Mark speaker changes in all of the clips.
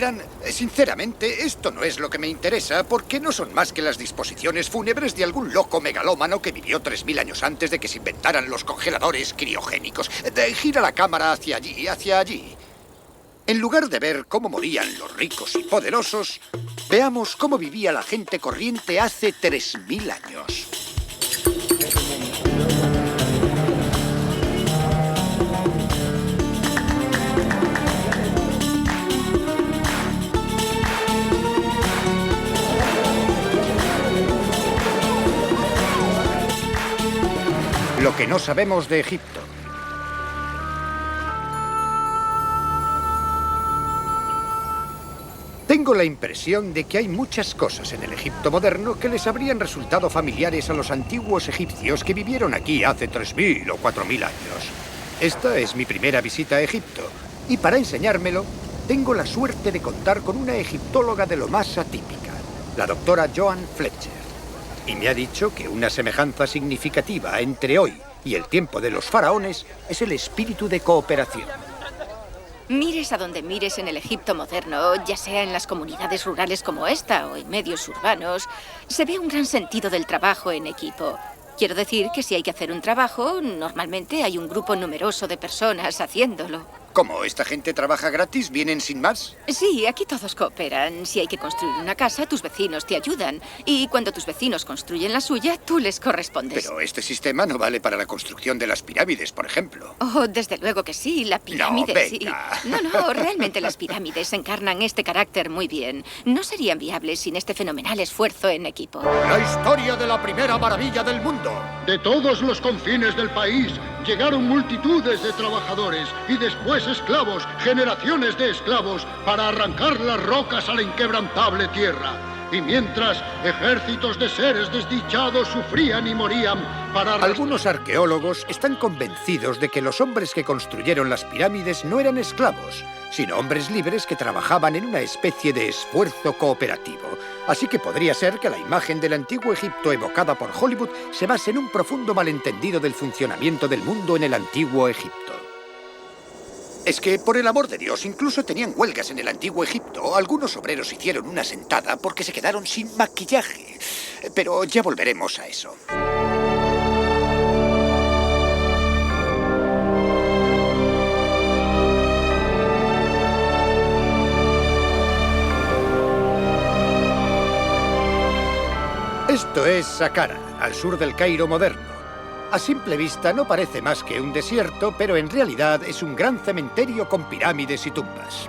Speaker 1: Verán, sinceramente, esto no es lo que me interesa, porque no son más que las disposiciones fúnebres de algún loco megalómano que vivió 3000 años antes de que se inventaran los congeladores criogénicos. Gira la cámara hacia allí, hacia allí. En lugar de ver cómo morían los ricos y poderosos, veamos cómo vivía la gente corriente hace 3000 años. Lo que no sabemos de Egipto. Tengo la impresión de que hay muchas cosas en el Egipto moderno que les habrían resultado familiares a los antiguos egipcios que vivieron aquí hace 3000 o 4000 años. Esta es mi primera visita a Egipto, y para enseñármelo, tengo la suerte de contar con una egiptóloga de lo más atípica, la doctora Joan Fletcher. Y me ha dicho que una semejanza significativa entre hoy y el tiempo de los faraones es el espíritu de cooperación.
Speaker 2: Mires a donde mires en el Egipto moderno, ya sea en las comunidades rurales como esta o en medios urbanos, se ve un gran sentido del trabajo en equipo. Quiero decir que si hay que hacer un trabajo, normalmente hay un grupo numeroso de personas haciéndolo.
Speaker 1: ¿Cómo? ¿Esta gente trabaja gratis? ¿Vienen sin más?
Speaker 2: Sí, aquí todos cooperan. Si hay que construir una casa, tus vecinos te ayudan. Y cuando tus vecinos construyen la suya, tú les correspondes.
Speaker 1: Pero este sistema no vale para la construcción de las pirámides, por ejemplo.
Speaker 2: Oh, desde luego que sí, la pirámide
Speaker 1: No,
Speaker 2: sí.
Speaker 1: venga.
Speaker 2: No, realmente las pirámides encarnan este carácter muy bien. No serían viables sin este fenomenal esfuerzo en equipo.
Speaker 1: La historia de la primera maravilla del mundo.
Speaker 3: De todos los confines del país llegaron multitudes de trabajadores y después esclavos, generaciones de esclavos, para arrancar las rocas a la inquebrantable tierra. Y mientras ejércitos de seres desdichados sufrían y morían para...
Speaker 1: Algunos arqueólogos están convencidos de que los hombres que construyeron las pirámides no eran esclavos, sino hombres libres que trabajaban en una especie de esfuerzo cooperativo. Así que podría ser que la imagen del antiguo Egipto evocada por Hollywood se base en un profundo malentendido del funcionamiento del mundo en el antiguo Egipto. Es que, por el amor de Dios, incluso tenían huelgas en el antiguo Egipto. Algunos obreros hicieron una sentada porque se quedaron sin maquillaje. Pero ya volveremos a eso. Esto es Saqqara, al sur del Cairo moderno. A simple vista no parece más que un desierto, pero en realidad es un gran cementerio con pirámides y tumbas.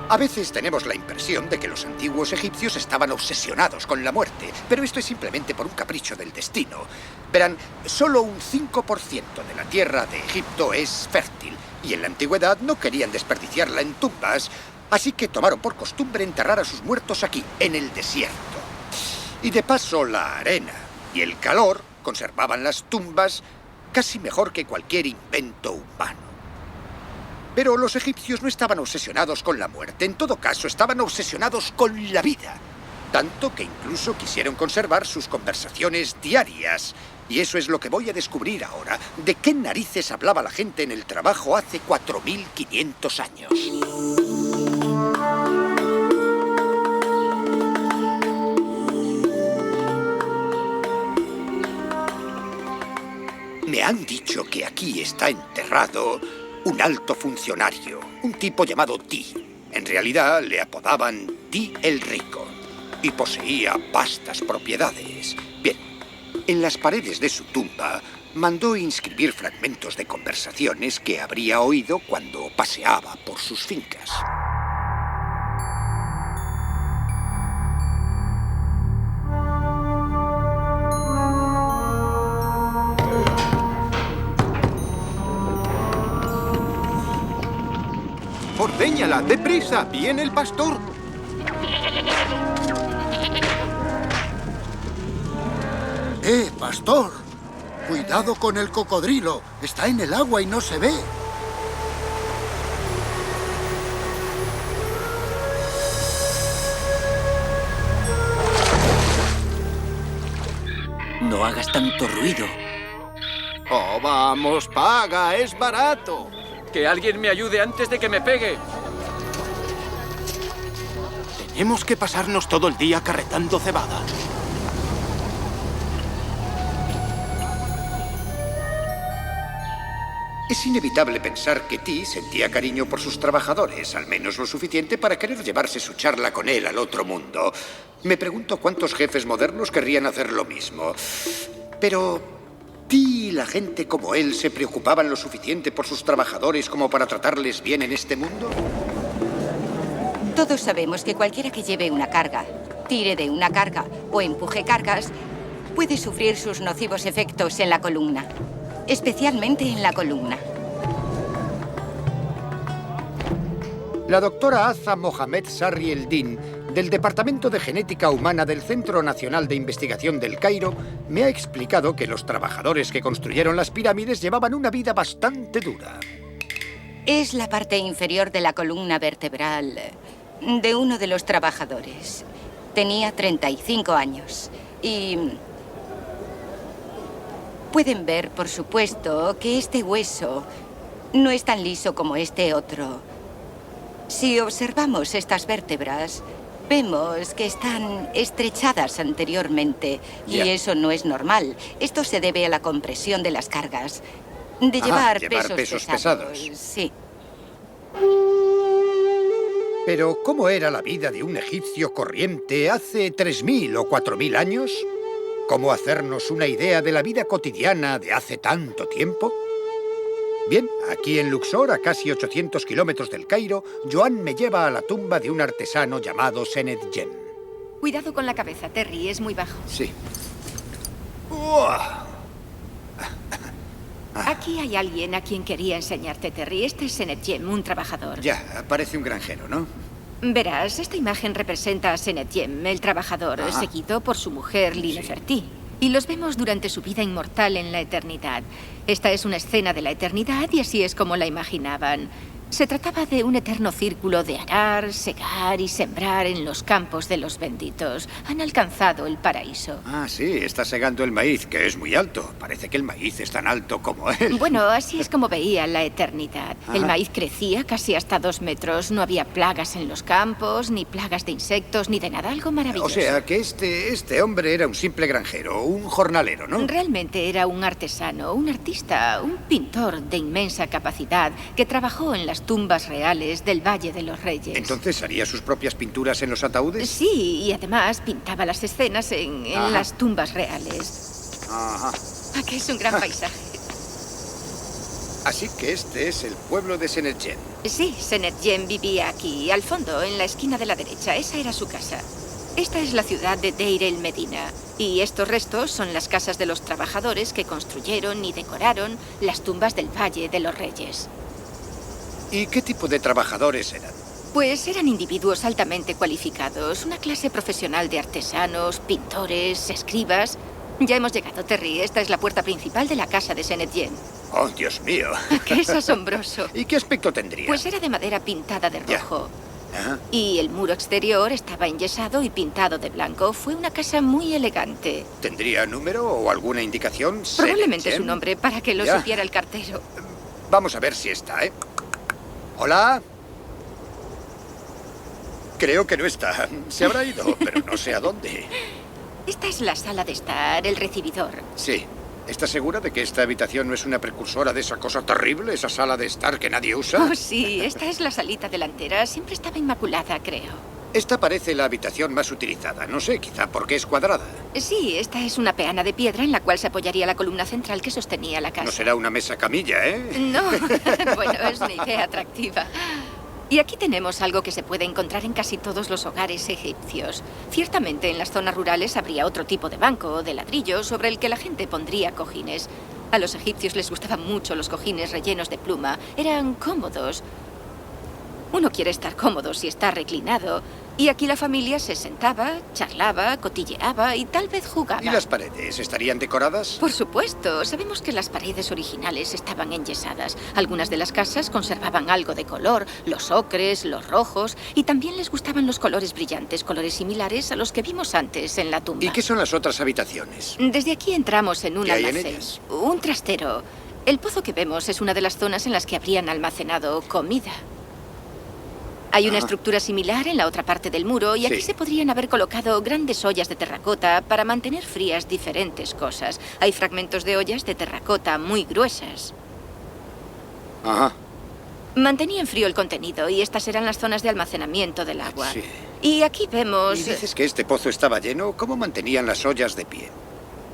Speaker 1: A veces tenemos la impresión de que los antiguos egipcios estaban obsesionados con la muerte, pero esto es simplemente por un capricho del destino. Verán, solo un 5% de la tierra de Egipto es fértil, y en la antigüedad no querían desperdiciarla en tumbas, así que tomaron por costumbre enterrar a sus muertos aquí, en el desierto. Y de paso, la arena y el calor conservaban las tumbas casi mejor que cualquier invento humano. Pero los egipcios no estaban obsesionados con la muerte, en todo caso estaban obsesionados con la vida. Tanto que incluso quisieron conservar sus conversaciones diarias. Y eso es lo que voy a descubrir ahora. ¿De qué narices hablaba la gente en el trabajo hace 4500 años? Me han dicho que aquí está enterrado un alto funcionario, un tipo llamado Ti. En realidad le apodaban Ti el Rico y poseía vastas propiedades. Bien, en las paredes de su tumba mandó inscribir fragmentos de conversaciones que habría oído cuando paseaba por sus fincas.
Speaker 4: ¡Ordeñala! ¡Deprisa! ¡Viene el pastor!
Speaker 3: Pastor! Cuidado con el cocodrilo. Está en el agua y no se ve.
Speaker 5: No hagas tanto ruido.
Speaker 4: Oh, vamos, paga, es barato.
Speaker 5: Que alguien me ayude antes de que me pegue.
Speaker 4: Tenemos que pasarnos todo el día carretando cebada.
Speaker 1: Es inevitable pensar que Ti sentía cariño por sus trabajadores, al menos lo suficiente para querer llevarse su charla con él al otro mundo. Me pregunto cuántos jefes modernos querrían hacer lo mismo. Pero Ti y la gente como él se preocupaban lo suficiente por sus trabajadores como para tratarles bien en este mundo.
Speaker 6: Todos sabemos que cualquiera que lleve una carga, tire de una carga o empuje cargas, puede sufrir sus nocivos efectos en la columna. Especialmente en la columna.
Speaker 1: La doctora Aza Mohamed Sarri Eldin, del Departamento de Genética Humana del Centro Nacional de Investigación del Cairo, me ha explicado que los trabajadores que construyeron las pirámides llevaban una vida bastante dura.
Speaker 6: Es la parte inferior de la columna vertebral de uno de los trabajadores. Tenía 35 años y... pueden ver, por supuesto, que este hueso no es tan liso como este otro. Si observamos estas vértebras, vemos que están estrechadas anteriormente y eso no es normal. Esto se debe a la compresión de las cargas, de llevar pesos pesados. Sí.
Speaker 1: Pero, ¿cómo era la vida de un egipcio corriente hace 3.000 o 4.000 años? ¿Cómo hacernos una idea de la vida cotidiana de hace tanto tiempo? Bien, aquí en Luxor, a casi 800 kilómetros del Cairo, Joan me lleva a la tumba de un artesano llamado Senetjem.
Speaker 2: Cuidado con la cabeza, Terry, es muy bajo.
Speaker 1: Sí.
Speaker 2: Aquí hay alguien a quien quería enseñarte, Terry. Este es Senetjem, un trabajador.
Speaker 1: Ya, parece un granjero, ¿no?
Speaker 2: Verás, esta imagen representa a Senetjem, el trabajador, seguido por su mujer, Linefertiti. Y los vemos durante su vida inmortal en la eternidad. Esta es una escena de la eternidad y así es como la imaginaban. Se trataba de un eterno círculo de arar, segar y sembrar en los campos de los benditos. Han alcanzado el paraíso.
Speaker 1: Ah, sí, está segando el maíz, que es muy alto. Parece que el maíz es tan alto como él.
Speaker 2: Bueno, así es como veía la eternidad. El maíz crecía casi hasta 2 metros. No había plagas en los campos, ni plagas de insectos, ni de nada. Algo maravilloso.
Speaker 1: O sea, que este hombre era un simple granjero, un jornalero, ¿no?
Speaker 2: Realmente era un artesano, un artista, un pintor de inmensa capacidad que trabajó en las tumbas reales del Valle de los Reyes.
Speaker 1: ¿Entonces haría sus propias pinturas en los ataúdes?
Speaker 2: Sí, y además pintaba las escenas en las tumbas reales.
Speaker 1: Ajá.
Speaker 2: Aquí es un gran paisaje.
Speaker 1: Así que este es el pueblo de Senetjem.
Speaker 2: Sí, Senetjem vivía aquí, al fondo, en la esquina de la derecha. Esa era su casa. Esta es la ciudad de Deir el Medina. Y estos restos son las casas de los trabajadores que construyeron y decoraron las tumbas del Valle de los Reyes.
Speaker 1: ¿Y qué tipo de trabajadores eran?
Speaker 2: Pues eran individuos altamente cualificados, una clase profesional de artesanos, pintores, escribas. Ya hemos llegado, Terry. Esta es la puerta principal de la casa de Senetjem.
Speaker 1: ¡Oh, Dios mío!
Speaker 2: ¡Qué es asombroso!
Speaker 1: ¿Y qué aspecto tendría?
Speaker 2: Pues era de madera pintada de rojo.
Speaker 1: Ajá.
Speaker 2: Y el muro exterior estaba enyesado y pintado de blanco. Fue una casa muy elegante.
Speaker 1: ¿Tendría número o alguna indicación?
Speaker 2: Probablemente
Speaker 1: Senetjem.
Speaker 2: su nombre, para que lo supiera el cartero.
Speaker 1: Vamos a ver si está, ¿eh? ¿Hola? Creo que no está. Se habrá ido, pero no sé a dónde.
Speaker 2: Esta es la sala de estar, el recibidor.
Speaker 1: Sí. ¿Estás segura de que esta habitación no es una precursora de esa cosa terrible, esa sala de estar que nadie usa?
Speaker 2: Oh, sí. Esta es la salita delantera. Siempre estaba inmaculada, creo.
Speaker 1: Esta parece la habitación más utilizada. No sé, quizá porque es cuadrada.
Speaker 2: Sí, esta es una peana de piedra en la cual se apoyaría la columna central que sostenía la casa.
Speaker 1: No será una mesa camilla, ¿eh?
Speaker 2: No. Bueno, es una idea atractiva. Y aquí tenemos algo que se puede encontrar en casi todos los hogares egipcios. Ciertamente en las zonas rurales habría otro tipo de banco o de ladrillo sobre el que la gente pondría cojines. A los egipcios les gustaban mucho los cojines rellenos de pluma. Eran cómodos. Uno quiere estar cómodo si está reclinado, Y aquí la familia se sentaba, charlaba, cotilleaba y tal vez jugaba.
Speaker 1: ¿Y las paredes estarían decoradas?
Speaker 2: Por supuesto. Sabemos que las paredes originales estaban enyesadas. Algunas de las casas conservaban algo de color, los ocres, los rojos, y también les gustaban los colores brillantes, colores similares a los que vimos antes en la tumba.
Speaker 1: ¿Y qué son las otras habitaciones?
Speaker 2: Desde aquí entramos en un
Speaker 1: ¿Qué hay en
Speaker 2: almacén,
Speaker 1: ellas?
Speaker 2: un trastero. El pozo que vemos es una de las zonas en las que habrían almacenado comida. Hay una estructura similar en la otra parte del muro y aquí
Speaker 1: Sí.
Speaker 2: se podrían haber colocado grandes ollas de terracota para mantener frías diferentes cosas. Hay fragmentos de ollas de terracota muy gruesas.
Speaker 1: Ajá.
Speaker 2: Mantenían frío el contenido y estas eran las zonas de almacenamiento del agua.
Speaker 1: Sí.
Speaker 2: Y aquí vemos...
Speaker 1: ¿Y dices que este pozo estaba lleno? ¿Cómo mantenían las ollas de pie?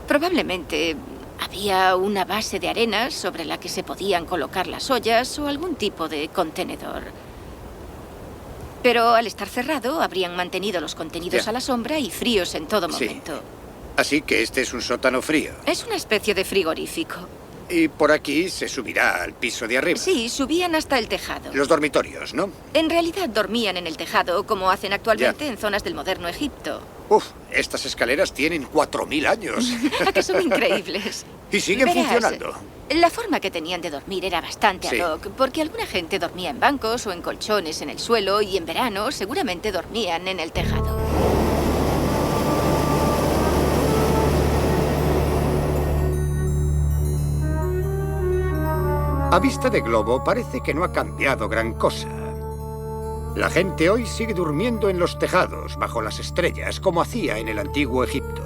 Speaker 2: Probablemente había una base de arena sobre la que se podían colocar las ollas o algún tipo de contenedor. Pero al estar cerrado, habrían mantenido los contenidos
Speaker 1: Ya.
Speaker 2: a la sombra y fríos en todo
Speaker 1: Sí.
Speaker 2: momento.
Speaker 1: Así que este es un sótano frío.
Speaker 2: Es una especie de frigorífico.
Speaker 1: Y por aquí se subirá al piso de arriba.
Speaker 2: Sí, subían hasta el tejado.
Speaker 1: Los dormitorios, ¿no?
Speaker 2: En realidad dormían en el tejado, como hacen actualmente en zonas del moderno Egipto.
Speaker 1: Uf, estas escaleras tienen 4000 años.
Speaker 2: ¿A que son increíbles?
Speaker 1: Y siguen
Speaker 2: Verás,
Speaker 1: funcionando.
Speaker 2: La forma que tenían de dormir era bastante
Speaker 1: Sí.
Speaker 2: ad hoc, porque alguna gente dormía en bancos o en colchones en el suelo y en verano seguramente dormían en el tejado.
Speaker 1: A vista de globo parece que no ha cambiado gran cosa. La gente hoy sigue durmiendo en los tejados, bajo las estrellas, como hacía en el antiguo Egipto.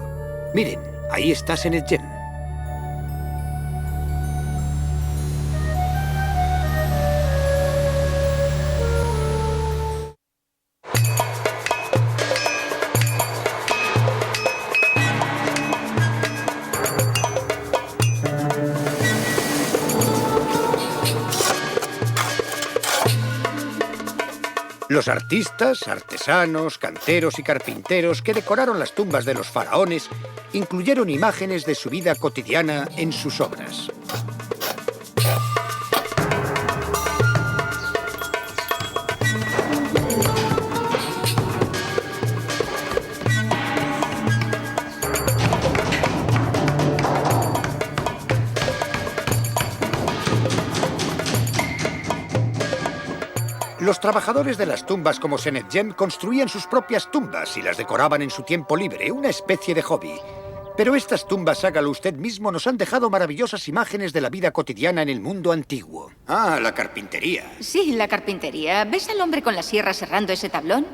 Speaker 1: Miren, ahí está Senetjen. Los artistas, artesanos, canteros y carpinteros que decoraron las tumbas de los faraones incluyeron imágenes de su vida cotidiana en sus obras. Los trabajadores de las tumbas como Senetjen construían sus propias tumbas y las decoraban en su tiempo libre, una especie de hobby. Pero estas tumbas, hágalo usted mismo, nos han dejado maravillosas imágenes de la vida cotidiana en el mundo antiguo. Ah, la carpintería.
Speaker 2: Sí, la carpintería. ¿Ves al hombre con la sierra serrando ese tablón?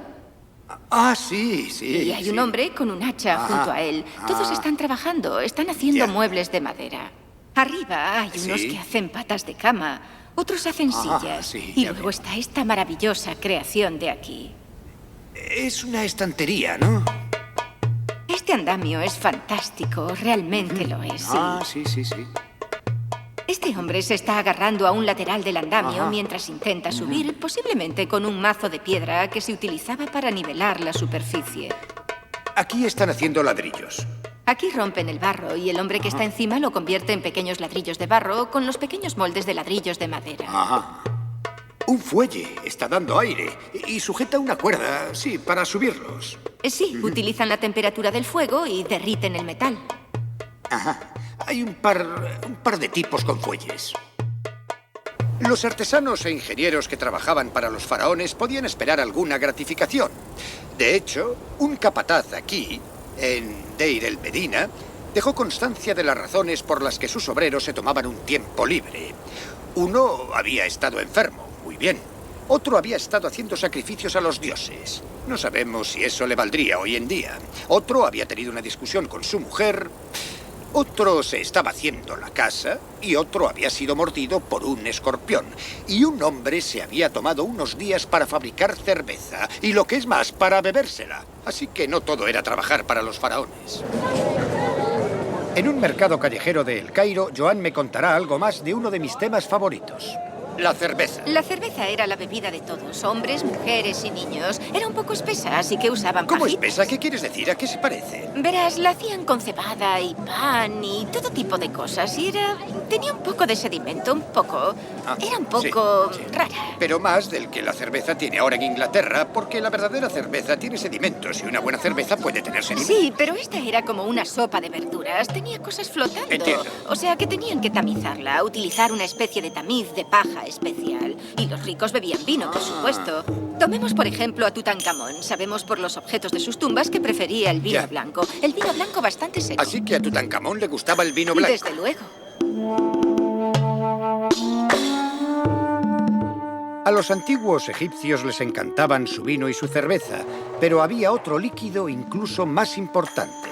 Speaker 1: Ah, sí, sí.
Speaker 2: Y hay un hombre con un hacha
Speaker 1: Ajá.
Speaker 2: junto a él. Todos están trabajando, están haciendo
Speaker 1: Ya.
Speaker 2: muebles de madera. Arriba hay unos
Speaker 1: Sí.
Speaker 2: que hacen patas de cama, otros hacen
Speaker 1: Ajá,
Speaker 2: sillas.
Speaker 1: sí,
Speaker 2: Y
Speaker 1: ya
Speaker 2: luego
Speaker 1: veo.
Speaker 2: está esta maravillosa creación de aquí.
Speaker 1: Es una estantería, ¿no?
Speaker 2: Este andamio es fantástico, realmente lo es. Sí.
Speaker 1: Ah, sí, sí, sí.
Speaker 2: Este hombre se está agarrando a un lateral del andamio
Speaker 1: Ajá.
Speaker 2: mientras intenta subir, posiblemente con un mazo de piedra que se utilizaba para nivelar la superficie.
Speaker 1: Aquí están haciendo ladrillos.
Speaker 2: Aquí rompen el barro y el hombre que está encima lo convierte en pequeños ladrillos de barro con los pequeños moldes de ladrillos de madera.
Speaker 1: Ajá. Un fuelle está dando aire y sujeta una cuerda, sí, para subirlos.
Speaker 2: Sí, utilizan la temperatura del fuego y derriten el metal.
Speaker 1: Ajá. Hay un par de tipos con fuelles. Los artesanos e ingenieros que trabajaban para los faraones podían esperar alguna gratificación. De hecho, un capataz aquí, en Deir el Medina, dejó constancia de las razones por las que sus obreros se tomaban un tiempo libre. Uno había estado enfermo, muy bien. Otro había estado haciendo sacrificios a los dioses. No sabemos si eso le valdría hoy en día. Otro había tenido una discusión con su mujer. Otro se estaba haciendo la casa y otro había sido mordido por un escorpión. Y un hombre se había tomado unos días para fabricar cerveza y, lo que es más, para bebérsela. Así que no todo era trabajar para los faraones. En un mercado callejero de El Cairo, Joan me contará algo más de uno de mis temas favoritos: La cerveza.
Speaker 2: La cerveza era la bebida de todos, hombres, mujeres y niños. Era un poco espesa, así que usaban
Speaker 1: ¿Cómo
Speaker 2: pajitas.
Speaker 1: espesa? ¿Qué quieres decir? ¿A qué se parece?
Speaker 2: Verás, la hacían con cebada y pan y todo tipo de cosas. Y tenía un poco de sedimento, un poco... Era un poco
Speaker 1: sí.
Speaker 2: rara.
Speaker 1: Pero más del que la cerveza tiene ahora en Inglaterra, porque la verdadera cerveza tiene sedimentos y una buena cerveza puede tener sedimentos.
Speaker 2: Sí, pero esta era como una sopa de verduras. Tenía cosas flotando.
Speaker 1: Entiendo.
Speaker 2: O sea que tenían que tamizarla, utilizar una especie de tamiz de paja especial. Y los ricos bebían vino, por supuesto. Tomemos, por ejemplo, a Tutankamón. Sabemos por los objetos de sus tumbas que prefería el vino blanco. El vino blanco bastante seco.
Speaker 1: Así que a Tutankamón le gustaba el vino blanco.
Speaker 2: Desde luego.
Speaker 1: A los antiguos egipcios les encantaban su vino y su cerveza, pero había otro líquido incluso más importante.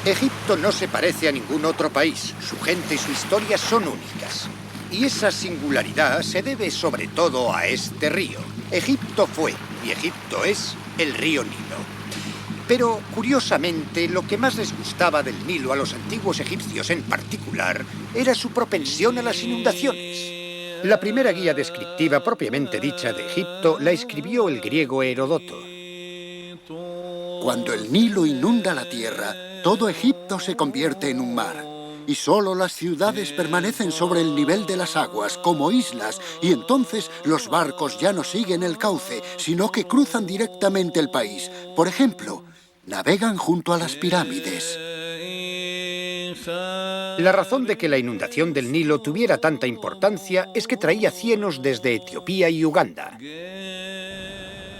Speaker 1: Egipto no se parece a ningún otro país. Su gente y su historia son únicas. Y esa singularidad se debe sobre todo a este río. Egipto fue, y Egipto es, el río Nilo. Pero, curiosamente, lo que más les gustaba del Nilo a los antiguos egipcios en particular era su propensión a las inundaciones. La primera guía descriptiva propiamente dicha de Egipto la escribió el griego Heródoto.
Speaker 3: Cuando el Nilo inunda la tierra, todo Egipto se convierte en un mar. Y solo las ciudades permanecen sobre el nivel de las aguas, como islas, y entonces los barcos ya no siguen el cauce, sino que cruzan directamente el país. Por ejemplo, navegan junto a las pirámides.
Speaker 1: La razón de que la inundación del Nilo tuviera tanta importancia es que traía cienos desde Etiopía y Uganda.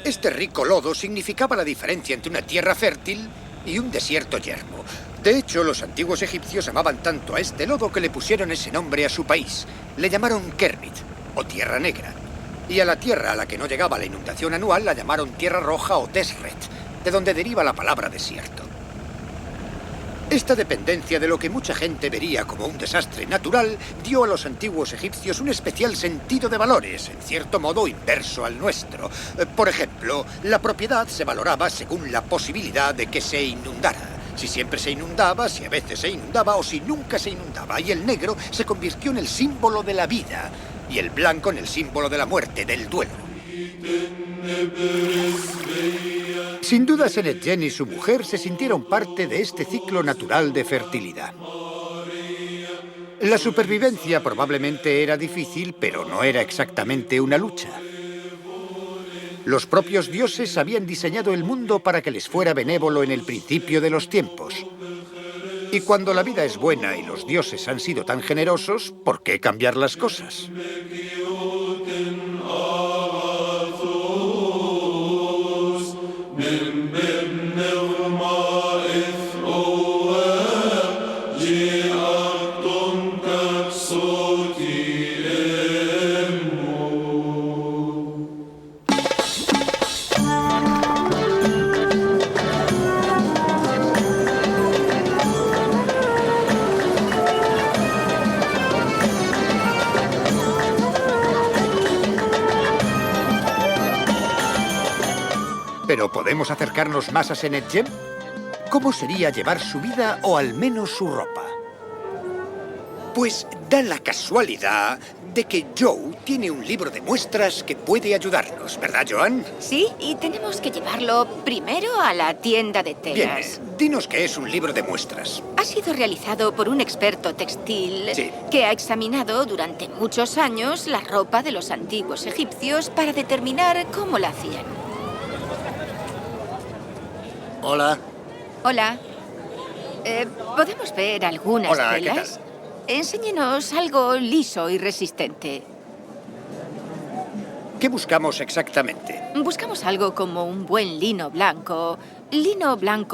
Speaker 1: Este rico lodo significaba la diferencia entre una tierra fértil y un desierto yermo. De hecho, los antiguos egipcios amaban tanto a este lodo que le pusieron ese nombre a su país. Le llamaron Kermit, o Tierra Negra. Y a la tierra a la que no llegaba la inundación anual la llamaron Tierra Roja o Desret, de donde deriva la palabra desierto. Esta dependencia de lo que mucha gente vería como un desastre natural dio a los antiguos egipcios un especial sentido de valores, en cierto modo inverso al nuestro. Por ejemplo, la propiedad se valoraba según la posibilidad de que se inundara. Si siempre se inundaba, si a veces se inundaba o si nunca se inundaba. Y el negro se convirtió en el símbolo de la vida y el blanco en el símbolo de la muerte, del duelo. Sin duda, Senetjen y su mujer se sintieron parte de este ciclo natural de fertilidad. La supervivencia probablemente era difícil, pero no era exactamente una lucha. Los propios dioses habían diseñado el mundo para que les fuera benévolo en el principio de los tiempos. Y cuando la vida es buena y los dioses han sido tan generosos, ¿por qué cambiar las cosas? ¿Pero podemos acercarnos más a Senetjen? ¿Cómo sería llevar su vida o al menos su ropa? Pues da la casualidad de que Joe tiene un libro de muestras que puede ayudarnos, ¿verdad, Joan?
Speaker 2: Sí, y tenemos que llevarlo primero a la tienda de
Speaker 1: Bien,
Speaker 2: telas.
Speaker 1: dinos qué es un libro de muestras.
Speaker 2: Ha sido realizado por un experto textil
Speaker 1: Sí.
Speaker 2: que ha examinado durante muchos años la ropa de los antiguos egipcios para determinar cómo la hacían.
Speaker 3: Hola.
Speaker 2: Hola. ¿Podemos ver algunas
Speaker 1: Hola, ¿qué
Speaker 2: telas? Enséñenos algo liso y resistente.
Speaker 1: ¿Qué buscamos exactamente?
Speaker 2: Buscamos algo como un buen lino blanco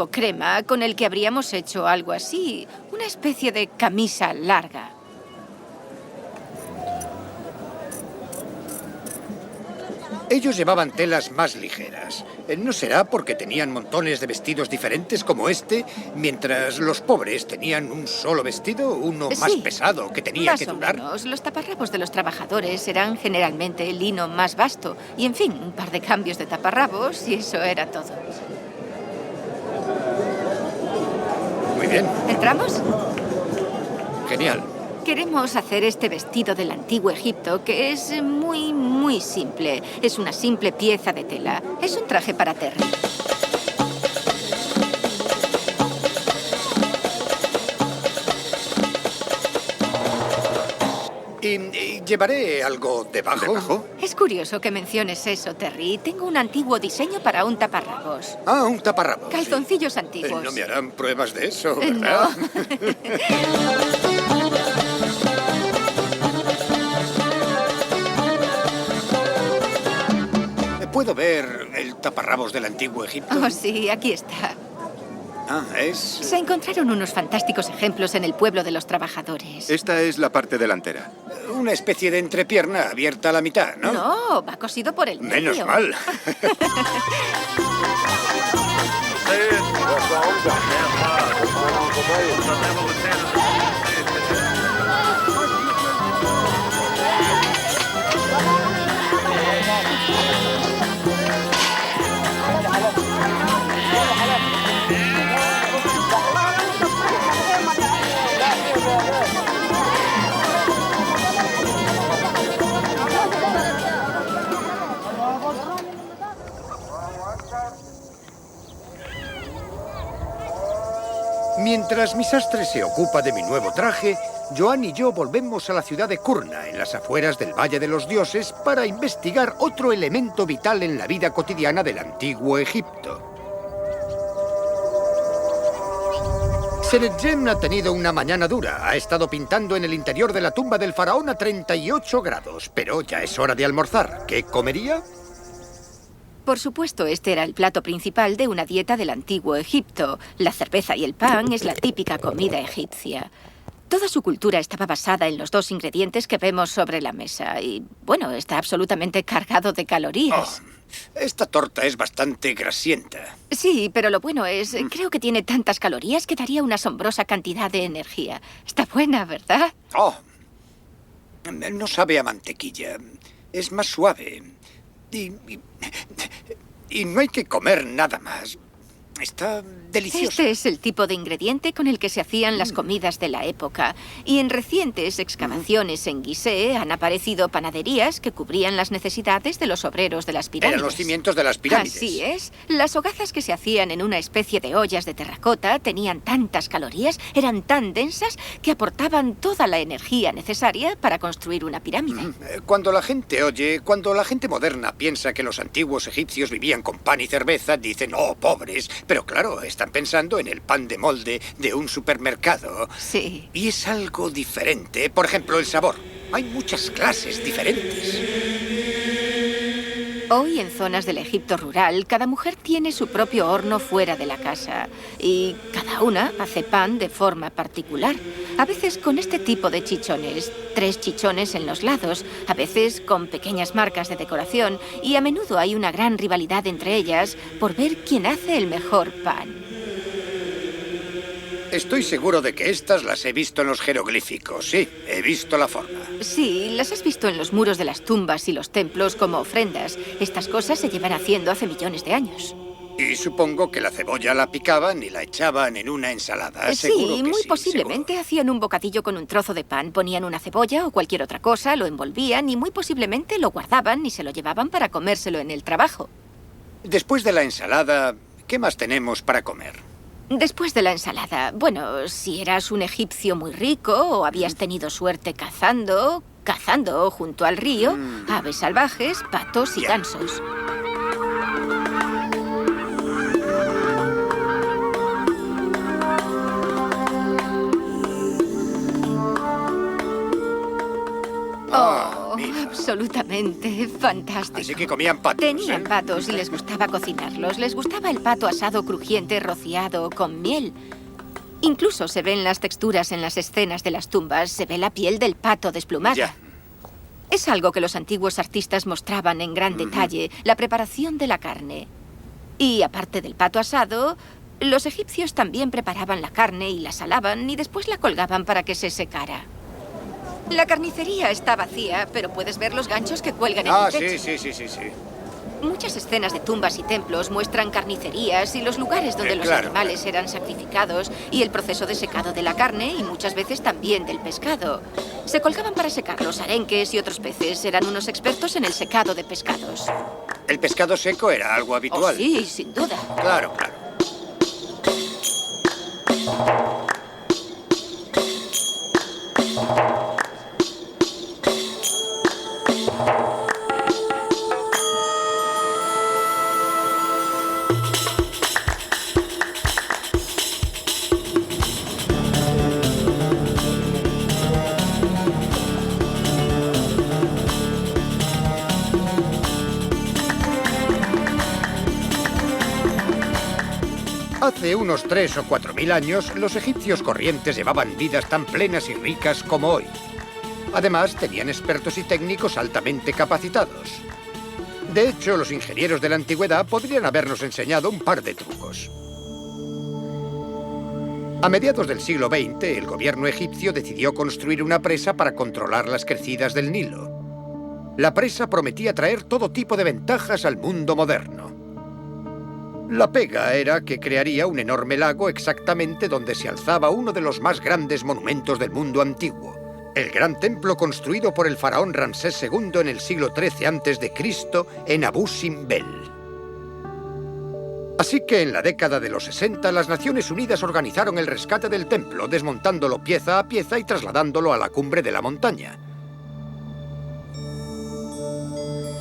Speaker 2: crema, con el que habríamos hecho algo así, una especie de camisa larga.
Speaker 1: Ellos llevaban telas más ligeras. ¿No será porque tenían montones de vestidos diferentes como este, mientras los pobres tenían un solo vestido, uno más
Speaker 2: Sí,
Speaker 1: pesado que tenía
Speaker 2: más
Speaker 1: que
Speaker 2: o
Speaker 1: durar?
Speaker 2: menos. Los taparrabos de los trabajadores eran generalmente lino más vasto. Y, en fin, un par de cambios de taparrabos y eso era todo.
Speaker 1: Muy bien,
Speaker 2: ¿Entramos?
Speaker 1: genial.
Speaker 2: Queremos hacer este vestido del antiguo Egipto, que es muy, muy simple. Es una simple pieza de tela. Es un traje para Terry.
Speaker 1: ¿Y llevaré algo debajo?
Speaker 4: ¿Debajo?
Speaker 2: Es curioso que menciones eso, Terry. Tengo un antiguo diseño para un taparrabos.
Speaker 1: Ah, un taparrabos.
Speaker 2: Calzoncillos antiguos.
Speaker 1: No me harán pruebas de eso,
Speaker 2: No.
Speaker 1: ¿verdad? ¿Puedo ver el taparrabos del antiguo Egipto?
Speaker 2: Oh, sí, aquí está.
Speaker 1: Ah, es...
Speaker 2: Se encontraron unos fantásticos ejemplos en el pueblo de los trabajadores.
Speaker 4: Esta es la parte delantera.
Speaker 1: una especie de entrepierna abierta a la mitad, ¿no?
Speaker 2: No, va cosido por el medio.
Speaker 1: Menos mal. Mientras mi sastre se ocupa de mi nuevo traje, Joan y yo volvemos a la ciudad de Kurna, en las afueras del Valle de los Dioses, para investigar otro elemento vital en la vida cotidiana del antiguo Egipto. Senetjem ha tenido una mañana dura. Ha estado pintando en el interior de la tumba del faraón a 38 grados. Pero ya es hora de almorzar. ¿Qué comería?
Speaker 2: Por supuesto, este era el plato principal de una dieta del antiguo Egipto. La cerveza y el pan es la típica comida egipcia. Toda su cultura estaba basada en los dos ingredientes que vemos sobre la mesa. Y, bueno, está absolutamente cargado de calorías.
Speaker 1: Oh, esta torta es bastante grasienta.
Speaker 2: Sí, pero lo bueno es, creo que tiene tantas calorías que daría una asombrosa cantidad de energía. Está buena, ¿verdad?
Speaker 1: Oh, no sabe a mantequilla. Es más suave. Y no hay que comer nada más. Está delicioso.
Speaker 2: Este es el tipo de ingrediente con el que se hacían las comidas de la época. Y en recientes excavaciones en Gizeh han aparecido panaderías que cubrían las necesidades de los obreros de las pirámides.
Speaker 1: Eran los cimientos de las pirámides.
Speaker 2: Así es. Las hogazas que se hacían en una especie de ollas de terracota tenían tantas calorías, eran tan densas, que aportaban toda la energía necesaria para construir una pirámide.
Speaker 1: Cuando la gente moderna piensa que los antiguos egipcios vivían con pan y cerveza, dicen, oh, pobres. Pero claro, están pensando en el pan de molde de un supermercado.
Speaker 2: Sí.
Speaker 1: Y es algo diferente. Por ejemplo, el sabor. Hay muchas clases diferentes.
Speaker 2: Hoy, en zonas del Egipto rural, cada mujer tiene su propio horno fuera de la casa. Y cada una hace pan de forma particular. A veces con este tipo de chichones, 3 chichones en los lados, a veces con pequeñas marcas de decoración, y a menudo hay una gran rivalidad entre ellas por ver quién hace el mejor pan.
Speaker 1: Estoy seguro de que estas las he visto en los jeroglíficos. Sí, he visto la forma.
Speaker 2: Sí, las has visto en los muros de las tumbas y los templos como ofrendas. Estas cosas se llevan haciendo hace millones de años.
Speaker 1: Y supongo que la cebolla la picaban y la echaban en una ensalada. Seguro
Speaker 2: Sí,
Speaker 1: que
Speaker 2: muy
Speaker 1: sí,
Speaker 2: posiblemente
Speaker 1: seguro.
Speaker 2: hacían un bocadillo con un trozo de pan, ponían una cebolla o cualquier otra cosa, lo envolvían y muy posiblemente lo guardaban y se lo llevaban para comérselo en el trabajo.
Speaker 1: Después de la ensalada, ¿qué más tenemos para comer?
Speaker 2: Después de la ensalada, bueno, si eras un egipcio muy rico o habías tenido suerte cazando junto al río, aves salvajes, patos y
Speaker 1: Ya.
Speaker 2: gansos.
Speaker 1: Ah,
Speaker 2: Oh,
Speaker 1: mira.
Speaker 2: absolutamente fantástico.
Speaker 1: Así que comían patos.
Speaker 2: Tenían
Speaker 1: ¿eh?
Speaker 2: patos y les gustaba cocinarlos. Les gustaba el pato asado crujiente rociado con miel. Incluso se ven las texturas en las escenas de las tumbas. Se ve la piel del pato desplumada.
Speaker 1: Ya.
Speaker 2: Es algo que los antiguos artistas mostraban en gran detalle, la preparación de la carne. Y aparte del pato asado, los egipcios también preparaban la carne y la salaban y después la colgaban para que se secara. La carnicería está vacía, pero puedes ver los ganchos que cuelgan en el techo.
Speaker 1: Sí.
Speaker 2: Muchas escenas de tumbas y templos muestran carnicerías y los lugares donde los animales eran sacrificados y el proceso de secado de la carne y muchas veces también del pescado. Se colgaban para secar los arenques y otros peces. Eran unos expertos en el secado de pescados.
Speaker 1: ¿El pescado seco era algo habitual?
Speaker 2: Oh, sí, sin duda.
Speaker 1: Claro. Hace unos 3.000 o 4.000 años, los egipcios corrientes llevaban vidas tan plenas y ricas como hoy. Además, tenían expertos y técnicos altamente capacitados. De hecho, los ingenieros de la antigüedad podrían habernos enseñado un par de trucos. A mediados del siglo XX, el gobierno egipcio decidió construir una presa para controlar las crecidas del Nilo. La presa prometía traer todo tipo de ventajas al mundo moderno. La pega era que crearía un enorme lago exactamente donde se alzaba uno de los más grandes monumentos del mundo antiguo, el gran templo construido por el faraón Ramsés II en el siglo XIII a.C. en Abu Simbel. Así que en la década de los 60, las Naciones Unidas organizaron el rescate del templo, desmontándolo pieza a pieza y trasladándolo a la cumbre de la montaña.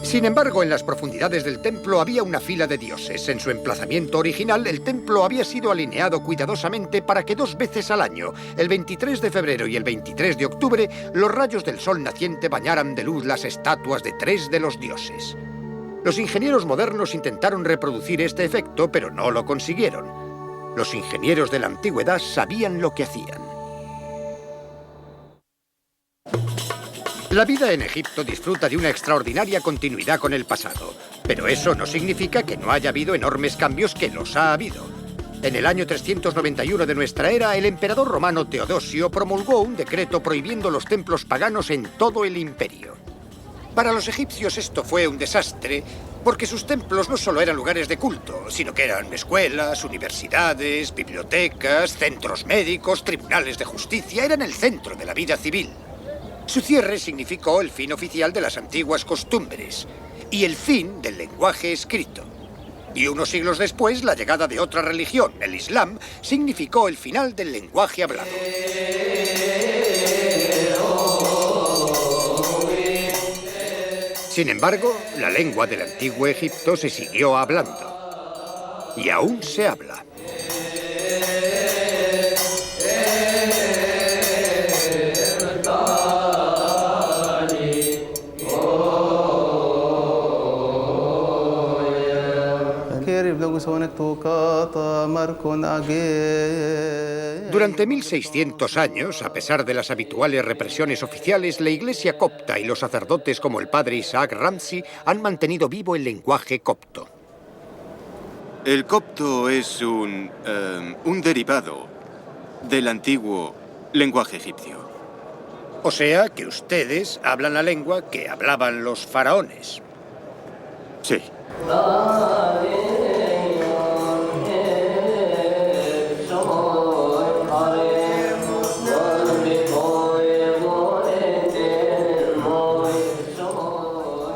Speaker 1: Sin embargo, en las profundidades del templo había una fila de dioses. En su emplazamiento original, el templo había sido alineado cuidadosamente para que 2 veces al año, el 23 de febrero y el 23 de octubre, los rayos del sol naciente bañaran de luz las estatuas de 3 de los dioses. Los ingenieros modernos intentaron reproducir este efecto, pero no lo consiguieron. Los ingenieros de la antigüedad sabían lo que hacían. La vida en Egipto disfruta de una extraordinaria continuidad con el pasado, pero eso no significa que no haya habido enormes cambios, que los ha habido. En el año 391 de nuestra era, el emperador romano Teodosio promulgó un decreto prohibiendo los templos paganos en todo el imperio. Para los egipcios esto fue un desastre, porque sus templos no solo eran lugares de culto, sino que eran escuelas, universidades, bibliotecas, centros médicos, tribunales de justicia. Eran el centro de la vida civil. Su cierre significó el fin oficial de las antiguas costumbres y el fin del lenguaje escrito. Y unos siglos después, la llegada de otra religión, el Islam, significó el final del lenguaje hablado. Sin embargo, la lengua del antiguo Egipto se siguió hablando. Y aún se habla. Durante 1600 años, a pesar de las habituales represiones oficiales, la Iglesia copta y los sacerdotes como el padre Isaac Ramsey han mantenido vivo el lenguaje copto.
Speaker 4: El copto es un derivado del antiguo lenguaje egipcio.
Speaker 1: O sea que ustedes hablan la lengua que hablaban los faraones.
Speaker 4: Sí.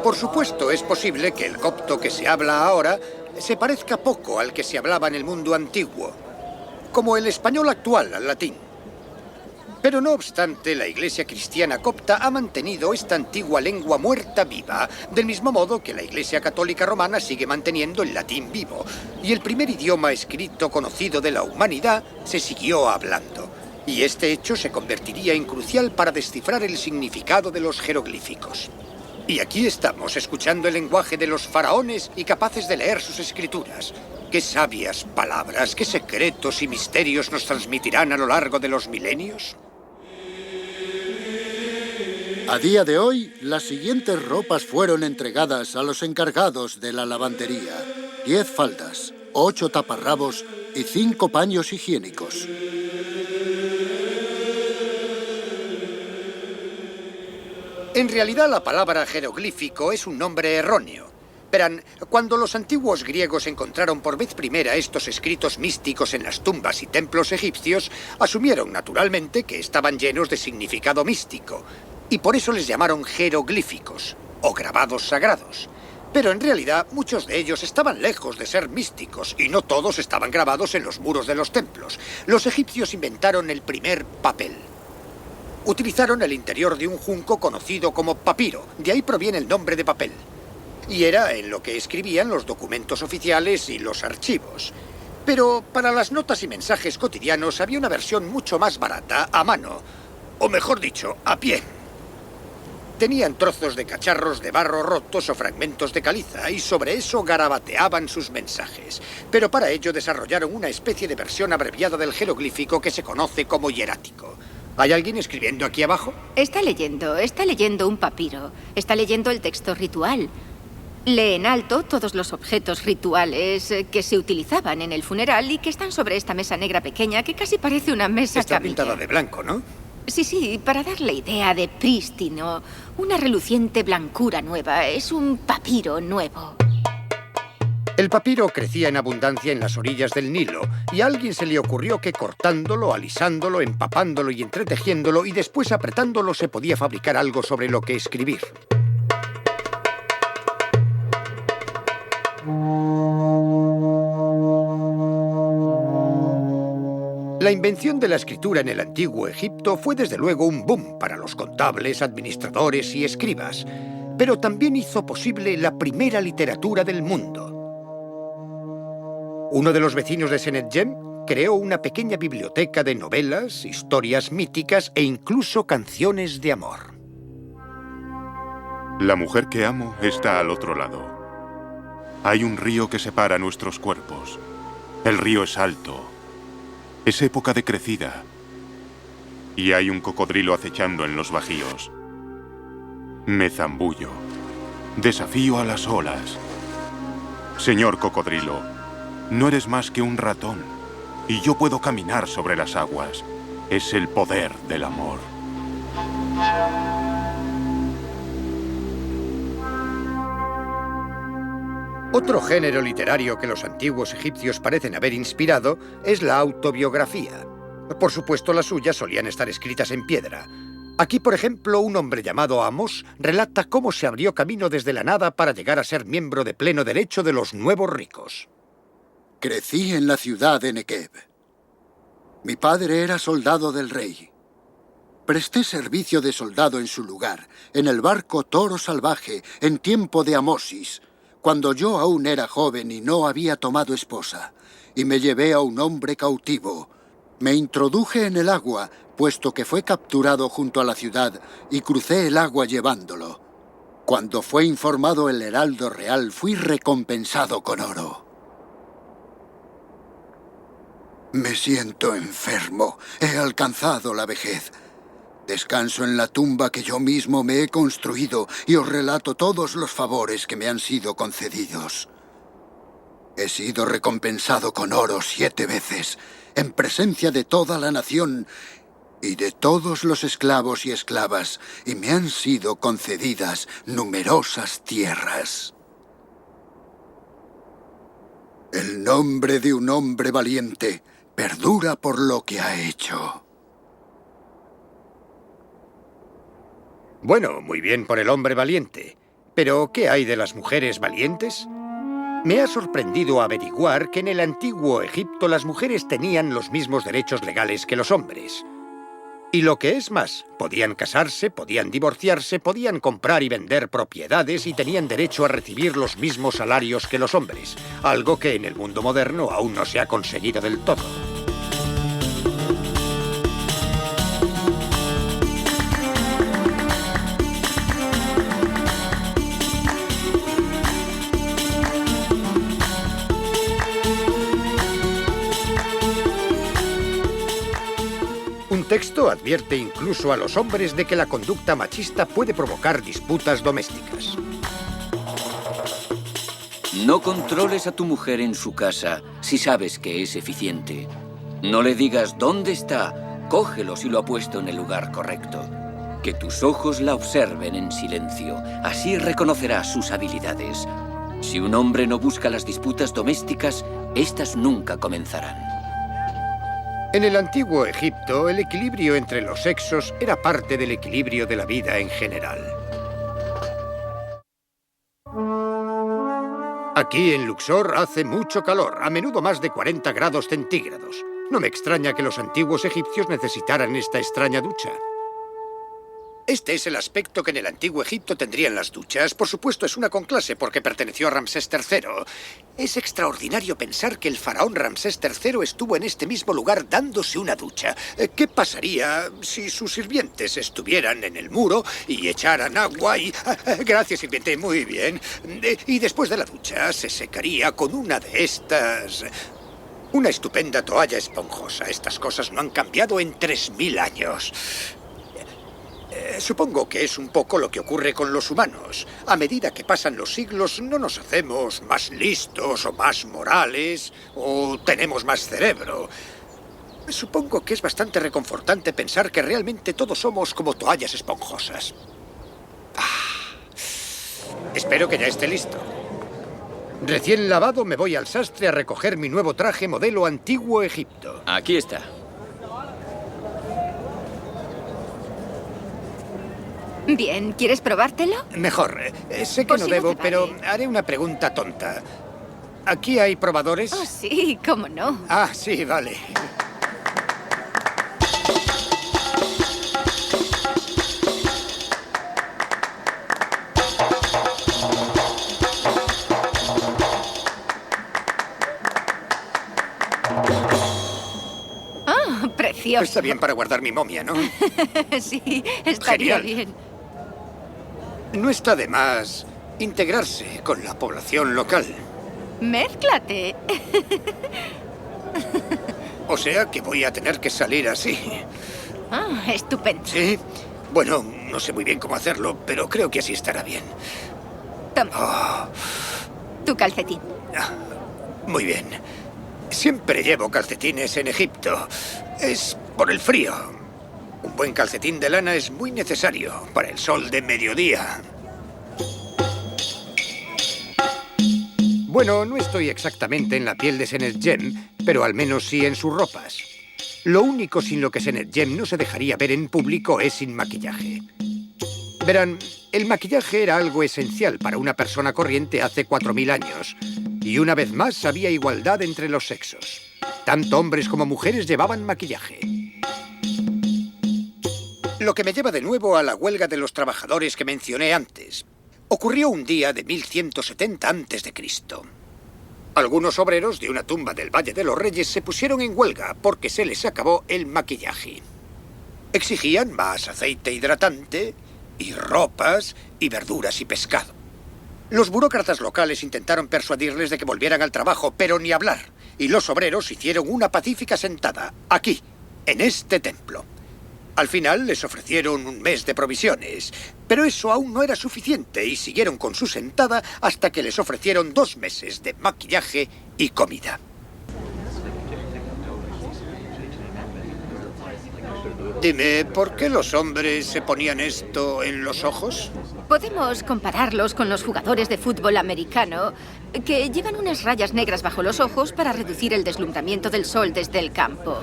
Speaker 1: Por supuesto, es posible que el copto que se habla ahora se parezca poco al que se hablaba en el mundo antiguo, como el español actual al latín. Pero no obstante, la Iglesia cristiana copta ha mantenido esta antigua lengua muerta viva, del mismo modo que la Iglesia católica romana sigue manteniendo el latín vivo, y el primer idioma escrito conocido de la humanidad se siguió hablando. Y este hecho se convertiría en crucial para descifrar el significado de los jeroglíficos. Y aquí estamos, escuchando el lenguaje de los faraones y capaces de leer sus escrituras. ¡Qué sabias palabras! ¡Qué secretos y misterios nos transmitirán a lo largo de los milenios!
Speaker 3: A día de hoy, las siguientes ropas fueron entregadas a los encargados de la lavandería. 10 faldas, 8 taparrabos y 5 paños higiénicos.
Speaker 1: En realidad, la palabra jeroglífico es un nombre erróneo. Verán, cuando los antiguos griegos encontraron por vez primera estos escritos místicos en las tumbas y templos egipcios, asumieron naturalmente que estaban llenos de significado místico, y por eso les llamaron jeroglíficos, o grabados sagrados. Pero en realidad, muchos de ellos estaban lejos de ser místicos, y no todos estaban grabados en los muros de los templos. Los egipcios inventaron el primer papel. Utilizaron el interior de un junco conocido como papiro, de ahí proviene el nombre de papel. Y era en lo que escribían los documentos oficiales y los archivos. Pero para las notas y mensajes cotidianos había una versión mucho más barata, a mano, o mejor dicho, a pie. Tenían trozos de cacharros de barro rotos o fragmentos de caliza y sobre eso garabateaban sus mensajes. Pero para ello desarrollaron una especie de versión abreviada del jeroglífico que se conoce como hierático. ¿Hay alguien escribiendo aquí abajo?
Speaker 2: Está leyendo un papiro. Está leyendo el texto ritual. Lee en alto todos los objetos rituales que se utilizaban en el funeral y que están sobre esta mesa negra pequeña que casi parece una mesa
Speaker 1: Está
Speaker 2: camilla.
Speaker 1: pintada de blanco, ¿no?
Speaker 2: Sí, para darle idea de prístino. Una reluciente blancura nueva. Es un papiro nuevo.
Speaker 1: El papiro crecía en abundancia en las orillas del Nilo y a alguien se le ocurrió que cortándolo, alisándolo, empapándolo y entretejiéndolo y después apretándolo se podía fabricar algo sobre lo que escribir. La invención de la escritura en el antiguo Egipto fue desde luego un boom para los contables, administradores y escribas, pero también hizo posible la primera literatura del mundo. Uno de los vecinos de Senetjem creó una pequeña biblioteca de novelas, historias míticas e incluso canciones de amor.
Speaker 7: La mujer que amo está al otro lado. Hay un río que separa nuestros cuerpos. El río es alto. Es época de crecida. Y hay un cocodrilo acechando en los bajíos. Me zambullo. Desafío a las olas. Señor cocodrilo, no eres más que un ratón. Y yo puedo caminar sobre las aguas. Es el poder del amor.
Speaker 1: Otro género literario que los antiguos egipcios parecen haber inspirado es la autobiografía. Por supuesto, las suyas solían estar escritas en piedra. Aquí, por ejemplo, un hombre llamado Amos relata cómo se abrió camino desde la nada para llegar a ser miembro de pleno derecho de los nuevos ricos.
Speaker 3: Crecí en la ciudad de Negev. Mi padre era soldado del rey. Presté servicio de soldado en su lugar, en el barco Toro Salvaje, en tiempo de Amosis, cuando yo aún era joven y no había tomado esposa, y me llevé a un hombre cautivo. Me introduje en el agua, puesto que fue capturado junto a la ciudad, y crucé el agua llevándolo. Cuando fue informado el heraldo real, fui recompensado con oro. Me siento enfermo. He alcanzado la vejez. Descanso en la tumba que yo mismo me he construido y os relato todos los favores que me han sido concedidos. He sido recompensado con oro 7 veces, en presencia de toda la nación y de todos los esclavos y esclavas, y me han sido concedidas numerosas tierras. El nombre de un hombre valiente perdura por lo que ha hecho.
Speaker 1: Bueno, muy bien por el hombre valiente. Pero, ¿qué hay de las mujeres valientes? Me ha sorprendido averiguar que en el antiguo Egipto las mujeres tenían los mismos derechos legales que los hombres. Y lo que es más, podían casarse, podían divorciarse, podían comprar y vender propiedades y tenían derecho a recibir los mismos salarios que los hombres, algo que en el mundo moderno aún no se ha conseguido del todo. Un texto advierte incluso a los hombres de que la conducta machista puede provocar disputas domésticas.
Speaker 8: No controles a tu mujer en su casa si sabes que es eficiente. No le digas dónde está, cógelo si lo ha puesto en el lugar correcto. Que tus ojos la observen en silencio, así reconocerás sus habilidades. Si un hombre no busca las disputas domésticas, estas nunca comenzarán.
Speaker 1: En el antiguo Egipto, el equilibrio entre los sexos era parte del equilibrio de la vida en general. Aquí en Luxor hace mucho calor, a menudo más de 40 grados centígrados. No me extraña que los antiguos egipcios necesitaran esta extraña ducha. Este es el aspecto que en el antiguo Egipto tendrían las duchas. Por supuesto, es una con clase porque perteneció a Ramsés III. Es extraordinario pensar que el faraón Ramsés III estuvo en este mismo lugar dándose una ducha. ¿Qué pasaría si sus sirvientes estuvieran en el muro y echaran agua y... Gracias, sirviente, muy bien. Y después de la ducha se secaría con una de estas... Una estupenda toalla esponjosa. Estas cosas no han cambiado en 3000 años. Supongo que es un poco lo que ocurre con los humanos. A medida que pasan los siglos, no nos hacemos más listos o más morales o tenemos más cerebro. Supongo que es bastante reconfortante pensar que realmente todos somos como toallas esponjosas. Espero que ya esté listo. Recién lavado, me voy al sastre a recoger mi nuevo traje modelo Antiguo Egipto.
Speaker 5: Aquí está.
Speaker 2: Bien, ¿quieres probártelo?
Speaker 1: Mejor. Sé que
Speaker 2: Por
Speaker 1: no
Speaker 2: si no
Speaker 1: debo,
Speaker 2: te
Speaker 1: pero
Speaker 2: vale.
Speaker 1: haré una pregunta tonta. ¿Aquí hay probadores?
Speaker 2: Oh, sí, cómo no.
Speaker 1: Ah, sí, vale.
Speaker 2: Precioso.
Speaker 1: Está bien para guardar mi momia, ¿no?
Speaker 2: Sí, estaría
Speaker 1: Genial.
Speaker 2: bien.
Speaker 1: No está de más integrarse con la población local.
Speaker 2: Mézclate.
Speaker 1: O sea que voy a tener que salir así.
Speaker 2: Ah, estupendo.
Speaker 1: ¿Sí? Bueno, no sé muy bien cómo hacerlo, pero creo que así estará bien.
Speaker 2: Toma. Tu calcetín.
Speaker 1: Muy bien. Siempre llevo calcetines en Egipto. Es por el frío. Un buen calcetín de lana es muy necesario para el sol de mediodía. Bueno, no estoy exactamente en la piel de Senet-Jem, pero al menos sí en sus ropas. Lo único sin lo que Senet-Jem no se dejaría ver en público es sin maquillaje. Verán, el maquillaje era algo esencial para una persona corriente hace 4000 años. Y una vez más había igualdad entre los sexos. Tanto hombres como mujeres llevaban maquillaje. Lo que me lleva de nuevo a la huelga de los trabajadores que mencioné antes. Ocurrió un día de 1170 a.C. Algunos obreros de una tumba del Valle de los Reyes se pusieron en huelga porque se les acabó el maquillaje. Exigían más aceite hidratante y ropas y verduras y pescado. Los burócratas locales intentaron persuadirles de que volvieran al trabajo, pero ni hablar. Y los obreros hicieron una pacífica sentada, aquí, en este templo. Al final les ofrecieron un mes de provisiones, pero eso aún no era suficiente y siguieron con su sentada hasta que les ofrecieron 2 meses de maquillaje y comida. Dime, ¿por qué los hombres se ponían esto en los ojos?
Speaker 2: Podemos compararlos con los jugadores de fútbol americano que llevan unas rayas negras bajo los ojos para reducir el deslumbramiento del sol desde el campo.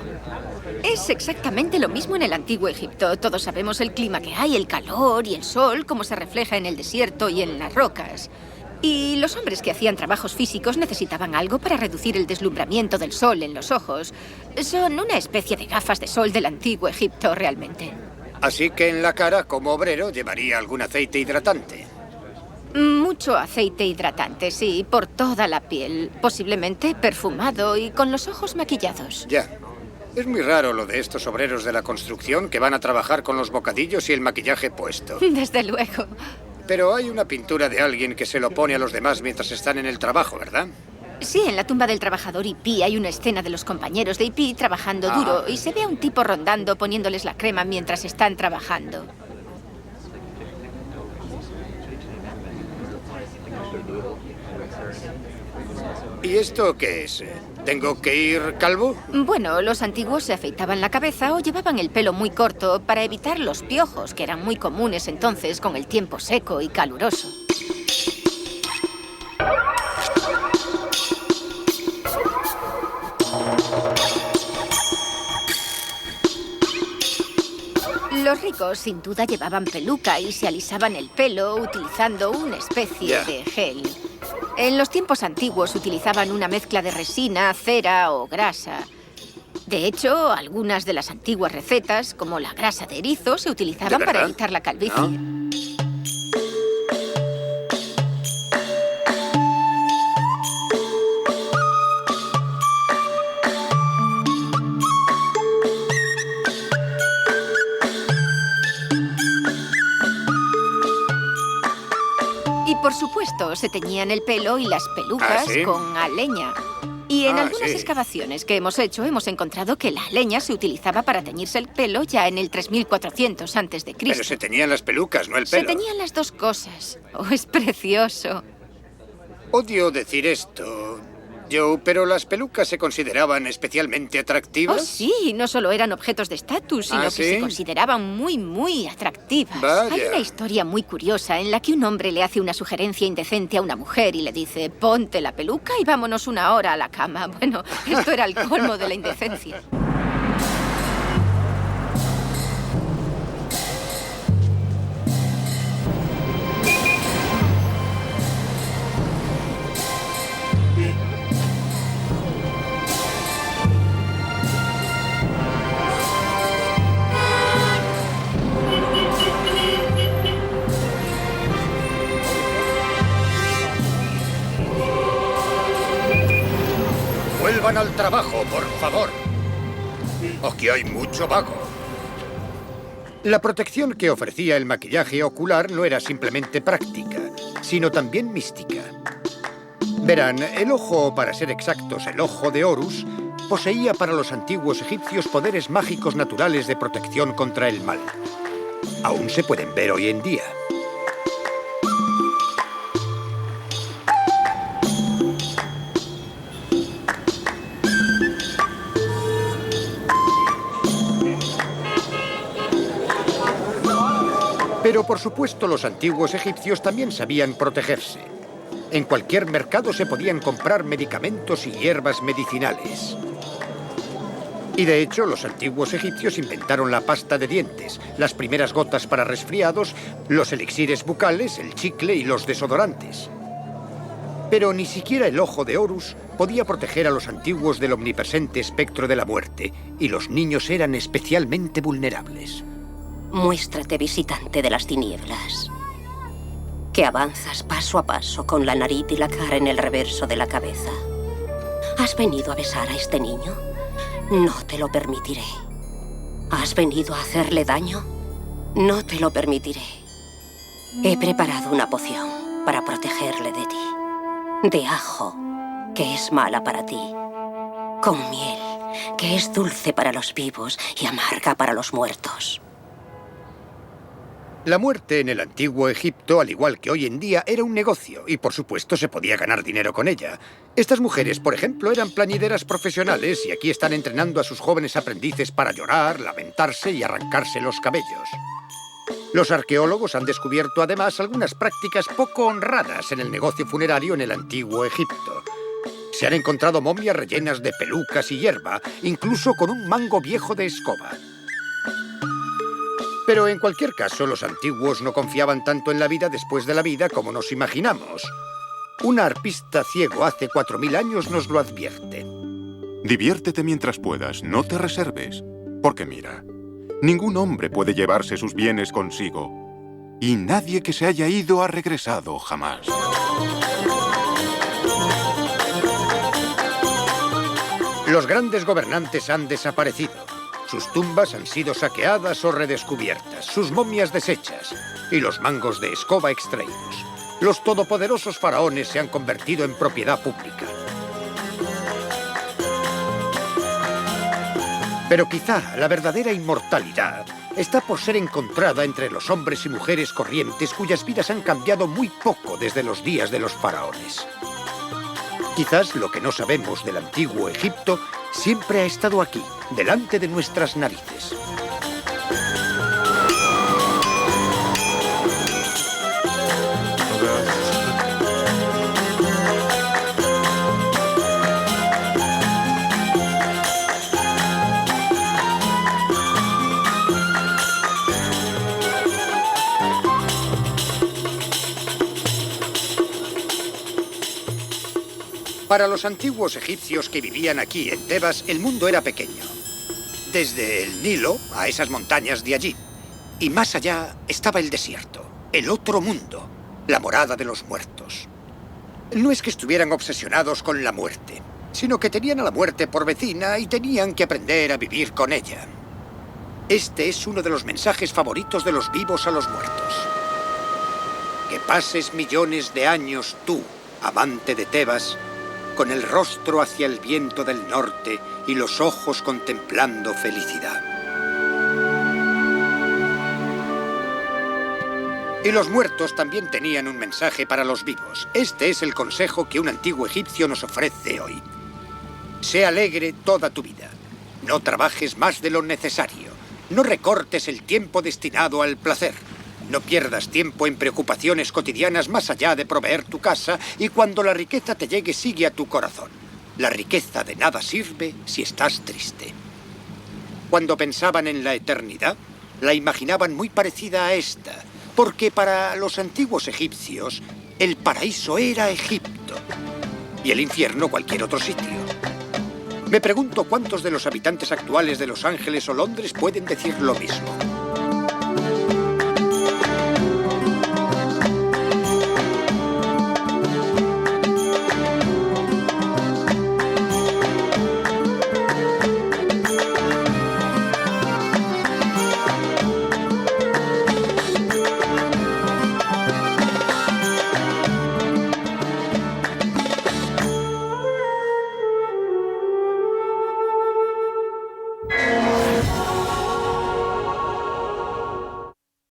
Speaker 2: Es exactamente lo mismo en el antiguo Egipto. Todos sabemos el clima que hay, el calor y el sol, cómo se refleja en el desierto y en las rocas. Y los hombres que hacían trabajos físicos necesitaban algo para reducir el deslumbramiento del sol en los ojos. Son una especie de gafas de sol del antiguo Egipto, realmente.
Speaker 1: Así que en la cara, como obrero, llevaría algún aceite hidratante.
Speaker 2: Mucho aceite hidratante, sí, por toda la piel. Posiblemente perfumado y con los ojos maquillados.
Speaker 1: Ya. Es muy raro lo de estos obreros de la construcción que van a trabajar con los bocadillos y el maquillaje puesto.
Speaker 2: Desde luego.
Speaker 1: Pero hay una pintura de alguien que se lo pone a los demás mientras están en el trabajo, ¿verdad?
Speaker 2: Sí, en la tumba del trabajador hippie hay una escena de los compañeros de hippie trabajando duro y se ve a un tipo rondando poniéndoles la crema mientras están trabajando.
Speaker 1: ¿Y esto qué es? ¿Tengo que ir calvo?
Speaker 2: Bueno, los antiguos se afeitaban la cabeza o llevaban el pelo muy corto para evitar los piojos, que eran muy comunes entonces con el tiempo seco y caluroso. Los ricos sin duda llevaban peluca y se alisaban el pelo utilizando una especie de gel. En los tiempos antiguos utilizaban una mezcla de resina, cera o grasa. De hecho, algunas de las antiguas recetas, como la grasa de erizo, se utilizaban para evitar la calvicie. Y por supuesto, se teñían el pelo y las pelucas con aleña. Y en algunas excavaciones que hemos hecho, hemos encontrado que la leña se utilizaba para teñirse el pelo ya en el 3400 a.C.
Speaker 1: Pero se teñían las pelucas, no el pelo.
Speaker 2: Se teñían las dos cosas. Oh, es precioso.
Speaker 1: Odio decir esto, Joe, pero las pelucas se consideraban especialmente atractivas.
Speaker 2: Oh, sí, no solo eran objetos de estatus, sino que se consideraban muy atractivas.
Speaker 1: Vaya.
Speaker 2: Hay una historia muy curiosa en la que un hombre le hace una sugerencia indecente a una mujer y le dice: ponte la peluca y vámonos una hora a la cama. Bueno, esto era el colmo de la indecencia.
Speaker 1: Vuelvan al trabajo, por favor. Aquí hay mucho vago. La protección que ofrecía el maquillaje ocular no era simplemente práctica, sino también mística. Verán, el ojo, para ser exactos, el ojo de Horus, poseía para los antiguos egipcios poderes mágicos naturales de protección contra el mal. Aún se pueden ver hoy en día. Pero, por supuesto, los antiguos egipcios también sabían protegerse. En cualquier mercado se podían comprar medicamentos y hierbas medicinales. Y, de hecho, los antiguos egipcios inventaron la pasta de dientes, las primeras gotas para resfriados, los elixires bucales, el chicle y los desodorantes. Pero ni siquiera el ojo de Horus podía proteger a los antiguos del omnipresente espectro de la muerte, y los niños eran especialmente vulnerables.
Speaker 9: Muéstrate, visitante de las tinieblas, que avanzas paso a paso con la nariz y la cara en el reverso de la cabeza. ¿Has venido a besar a este niño? No te lo permitiré. ¿Has venido a hacerle daño? No te lo permitiré. He preparado una poción para protegerle de ti. De ajo, que es mala para ti. Con miel, que es dulce para los vivos y amarga para los muertos.
Speaker 1: La muerte en el antiguo Egipto, al igual que hoy en día, era un negocio y, por supuesto, se podía ganar dinero con ella. Estas mujeres, por ejemplo, eran plañideras profesionales y aquí están entrenando a sus jóvenes aprendices para llorar, lamentarse y arrancarse los cabellos. Los arqueólogos han descubierto, además, algunas prácticas poco honradas en el negocio funerario en el antiguo Egipto. Se han encontrado momias rellenas de pelucas y hierba, incluso con un mango viejo de escoba. Pero en cualquier caso, los antiguos no confiaban tanto en la vida después de la vida como nos imaginamos. Un arpista ciego hace 4000 años nos lo advierte.
Speaker 7: Diviértete mientras puedas, no te reserves. Porque mira, ningún hombre puede llevarse sus bienes consigo. Y nadie que se haya ido ha regresado jamás.
Speaker 1: Los grandes gobernantes han desaparecido. Sus tumbas han sido saqueadas o redescubiertas, sus momias deshechas y los mangos de escoba extraídos. Los todopoderosos faraones se han convertido en propiedad pública. Pero quizá la verdadera inmortalidad está por ser encontrada entre los hombres y mujeres corrientes cuyas vidas han cambiado muy poco desde los días de los faraones. Quizás lo que no sabemos del antiguo Egipto siempre ha estado aquí, delante de nuestras narices. Para los antiguos egipcios que vivían aquí en Tebas, el mundo era pequeño. Desde el Nilo a esas montañas de allí. Y más allá estaba el desierto, el otro mundo, la morada de los muertos. No es que estuvieran obsesionados con la muerte, sino que tenían a la muerte por vecina y tenían que aprender a vivir con ella. Este es uno de los mensajes favoritos de los vivos a los muertos. Que pases millones de años tú, amante de Tebas, con el rostro hacia el viento del norte y los ojos contemplando felicidad. Y los muertos también tenían un mensaje para los vivos. Este es el consejo que un antiguo egipcio nos ofrece hoy. Sé alegre toda tu vida. No trabajes más de lo necesario. No recortes el tiempo destinado al placer. No pierdas tiempo en preocupaciones cotidianas más allá de proveer tu casa, y cuando la riqueza te llegue, sigue a tu corazón. La riqueza de nada sirve si estás triste. Cuando pensaban en la eternidad, la imaginaban muy parecida a esta, porque para los antiguos egipcios, el paraíso era Egipto y el infierno cualquier otro sitio. Me pregunto cuántos de los habitantes actuales de Los Ángeles o Londres pueden decir lo mismo.